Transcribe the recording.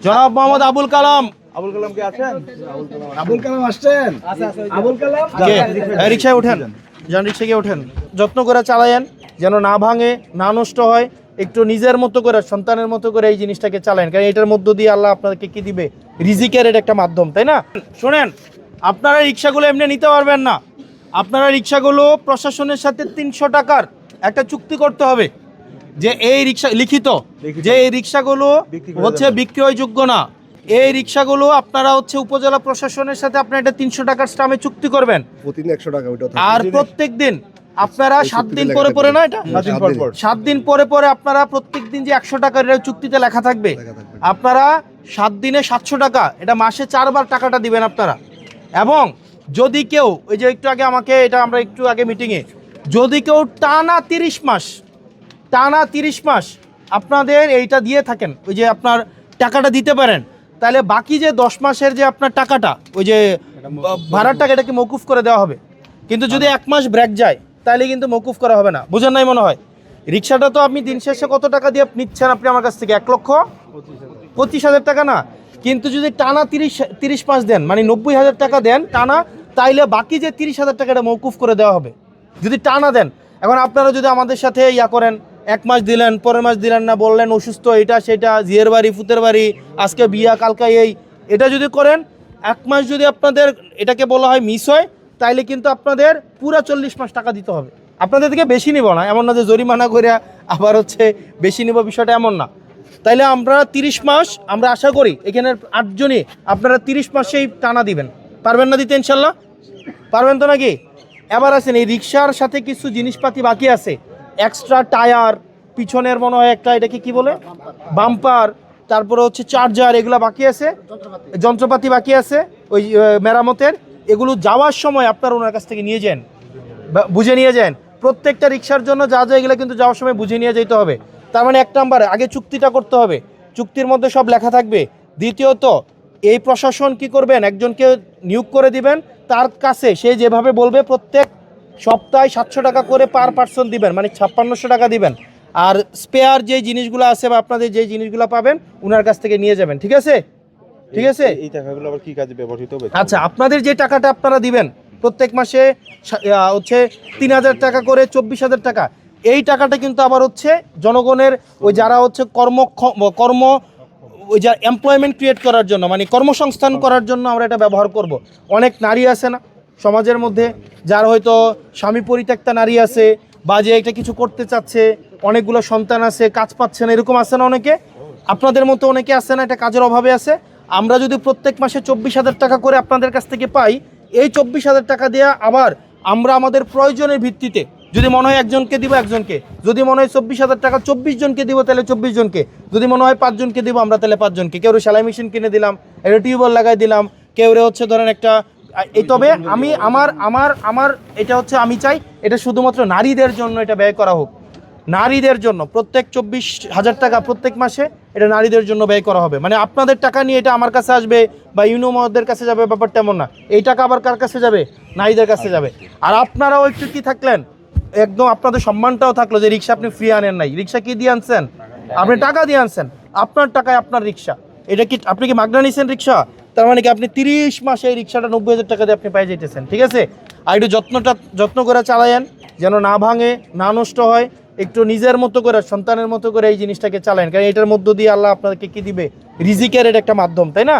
জনাব মোহাম্মদ আবুল কালাম। আবুল কালাম কে আছেন? আবুল কালাম আসছেন? আবুল কালাম রিক্সায় ওঠেন, যান রিক্সায় গিয়ে ওঠেন, যত্ন করে চালায়েন যেন না ভাঙে, না নষ্ট হয়। একটু নিজের মতো করে, সন্তানের মতো করে এই জিনিসটাকে চালায়েন, কারণ এটার মধ্য দিয়ে আল্লাহ আপনাদেরকে কি দিবে? রিজিকের এটা একটা মাধ্যম, তাই না? শোনেন, আপনারা রিক্সাগুলো এমনি নিতে পারবেন না। আপনারা রিক্সাগুলো প্রশাসনের সাথে 300 টাকার একটা চুক্তি করতে হবে, যে এই রিক্সা লিখিত, যে এই রিক্সাগুলো হচ্ছে বিক্রয়যোগ্য না। এই রিক্সাগুলো আপনারা হচ্ছে উপজেলা প্রশাসনের সাথে আপনারা এটা 300 টাকার স্টামে চুক্তি করবেন প্রতিদিন 100 টাকা ওইটা থাকে। আর প্রত্যেক দিন আপনারা 7 দিন পরে পরে না, এটা 7 দিন পর পর 7 দিন পরে পরে আপনারা প্রত্যেক দিন যে 100 টাকার এটা চুক্তিতে লেখা থাকবে, আপনারা 7 দিনে 700 টাকা, এটা মাসে 4 বার টাকাটা দিবেন আপনারা। এবং যদি কেউ, ওই যে একটু আগে আমাকে এটা আমরা একটু আগে মিটিংয়ে, যদি কেউ টানা 30 মাস আপনাদের এইটা দিয়ে থাকেন, ওই যে আপনার টাকাটা দিতে পারেন, তাহলে বাকি যে 10 মাসের যে আপনার টাকাটা, ওই যে ভাড়ার টাকা, এটাকে মৌকুফ করে দেওয়া হবে। কিন্তু যদি 1 মাস ব্রেক যায় তাহলে কিন্তু মৌকুফ করা হবে না। বুঝেন নাই মনে হয়? রিক্সাটা তো আপনি দিন শেষে কত টাকা দিয়ে নিচ্ছেন আপনি আমার কাছ থেকে? 1,25,000 টাকা না? কিন্তু যদি টানা 30 মাস দেন, মানে 90,000 টাকা দেন টানা, তাইলে বাকি যে 30,000 টাকাটা মৌকুফ করে দেওয়া হবে যদি টানা দেন। এখন আপনারা যদি আমাদের সাথে ইয়া করেন, 1 মাস দিলেন, পরের মাস দিলেন না, বললেন অসুস্থ, এটা সেটা, জিয়ের বাড়ি, ফুতের বাড়ি, আজকে বিয়া, কালকা এই, এটা যদি করেন, 1 মাস যদি আপনাদের এটাকে বলা হয় মিস হয়, তাইলে কিন্তু আপনাদের পুরো 40 মাস টাকা দিতে হবে। আপনাদের থেকে বেশি নিব না, এমন না যে জরিমানা করে আবার হচ্ছে বেশি নিব, বিষয়টা এমন না। তাইলে আমরা 30 মাস, আমরা আশা করি এখানের 8 জনই আপনারা 30 মাসেই টানা দিবেন। পারবেন না দিতে? ইনশাল্লাহ পারবেন তো নাকি? এবার আছেন, এই রিক্সার সাথে কিছু জিনিসপাতি বাকি আছে, এক্সট্রা টায়ার, পিছনের মনে হয় একটা, এটাকে কি বলে, বাম্পার, তারপরে হচ্ছে চার্জার, এগুলো বাকি আছে, যন্ত্রপাতি বাকি আছে ওই মেরামতের। এগুলো যাওয়ার সময় আপনারা ওনার কাছ থেকে নিয়ে যান, বুঝে নিয়ে যান। প্রত্যেকটা রিক্সার জন্য যা যা এগুলো কিন্তু যাওয়ার সময় বুঝে নিয়ে যেতে হবে। তার মানে 1 নম্বরে আগে চুক্তিটা করতে হবে, চুক্তির মধ্যে সব লেখা থাকবে। দ্বিতীয়ত, এই প্রশাসন কি করবেন, একজনকে নিয়োগ করে দিবেন, তার কাছে সে যেভাবে বলবে প্রত্যেক সপ্তাহে 700 টাকা করে পার পার্সন দিবেন, মানে 5600 টাকা দিবেন। আর স্পেয়ার যে জিনিসগুলো আছে বা আপনাদের যে জিনিসগুলো পাবেন ওনার কাছ থেকে নিয়ে যাবেন, ঠিক আছে? ঠিক আছে। এই টাকাগুলো আবার কি কাজে ব্যবহৃত হবে? আচ্ছা, আপনাদের যে টাকাটা আপনারা দিবেন প্রত্যেক মাসে হচ্ছে 3000 টাকা করে, 24,000 টাকা, এই টাকাটা কিন্তু আবার হচ্ছে জনগণের, ওই যারা হচ্ছে কর্ম ওই যা এমপ্লয়মেন্ট ক্রিয়েট করার জন্য, মানে কর্মসংস্থান করার জন্য আমরা এটা ব্যবহার করব। অনেক নারী আছে না সমাজের মধ্যে, যার হয়তো স্বামী পরিত্যক্তা নারী আছে, বা যে এটা কিছু করতে চাচ্ছে, অনেকগুলো সন্তান আছে, কাজ পাচ্ছে না, এরকম আছে না অনেকে? আপনাদের মতো অনেকে আছে না, এটা কাজের অভাবে আছে। আমরা যদি প্রত্যেক মাসে 24,000 টাকা করে আপনাদের কাছ থেকে পাই, এই 24,000 টাকা দেওয়া আবার আমরা আমাদের প্রয়োজনের ভিত্তিতে, যদি মনে হয় একজনকে দিব একজনকে, যদি মনে হয় 24,000 টাকা 24 জনকে দিব তাহলে 24 জনকে, যদি মনে হয় 5 জনকে দিব আমরা তাহলে 5 জনকে। কেউ সেলাই মেশিন কিনে দিলাম, একটা টিউবওয়েল লাগাই দিলাম, কেউ হচ্ছে ধরেন একটা এই। তবে আমি আমার এটা হচ্ছে, আমি চাই এটা শুধুমাত্র নারীদের জন্য এটা ব্যয় করা হোক, নারীদের জন্য প্রত্যেক 24,000 টাকা প্রত্যেক মাসে এটা নারীদের জন্য ব্যয় করা হবে। মানে আপনাদের টাকা নিয়ে এটা আমার কাছে আসবে বা ইউনোমদের কাছে যাবে, ব্যাপারটা এমন না। এই টাকা আবার কার কাছে যাবে? নারীদের কাছে যাবে। আর আপনারাও একটু কি থাকলেন, একদম আপনাদের সম্মানটাও থাকলো যে রিক্সা আপনি ফ্রি আনেন নাই, রিক্সা কি দিয়ে আনছেন? আপনি টাকা দিয়ে আনছেন, আপনার টাকায় আপনার রিক্সা। এটা কি আপনি কি মাগনা নিছেন রিক্সা? তার মানে কি আপনি 30 মাসে এই রিক্সাটা 90,000 টাকা দিয়ে আপনি পেয়ে যেতেছেন, ঠিক আছে? আর একটু যত্ন করে চালায়েন যেন না ভাঙে, না নষ্ট হয়। একটু নিজের মতো করে, সন্তানের মতো করে এই জিনিসটাকে চালায়েন, কারণ এটার মধ্য দিয়ে আল্লাহ আপনাদেরকে কি দিবে? রিজিকের এটা একটা মাধ্যম, তাই না?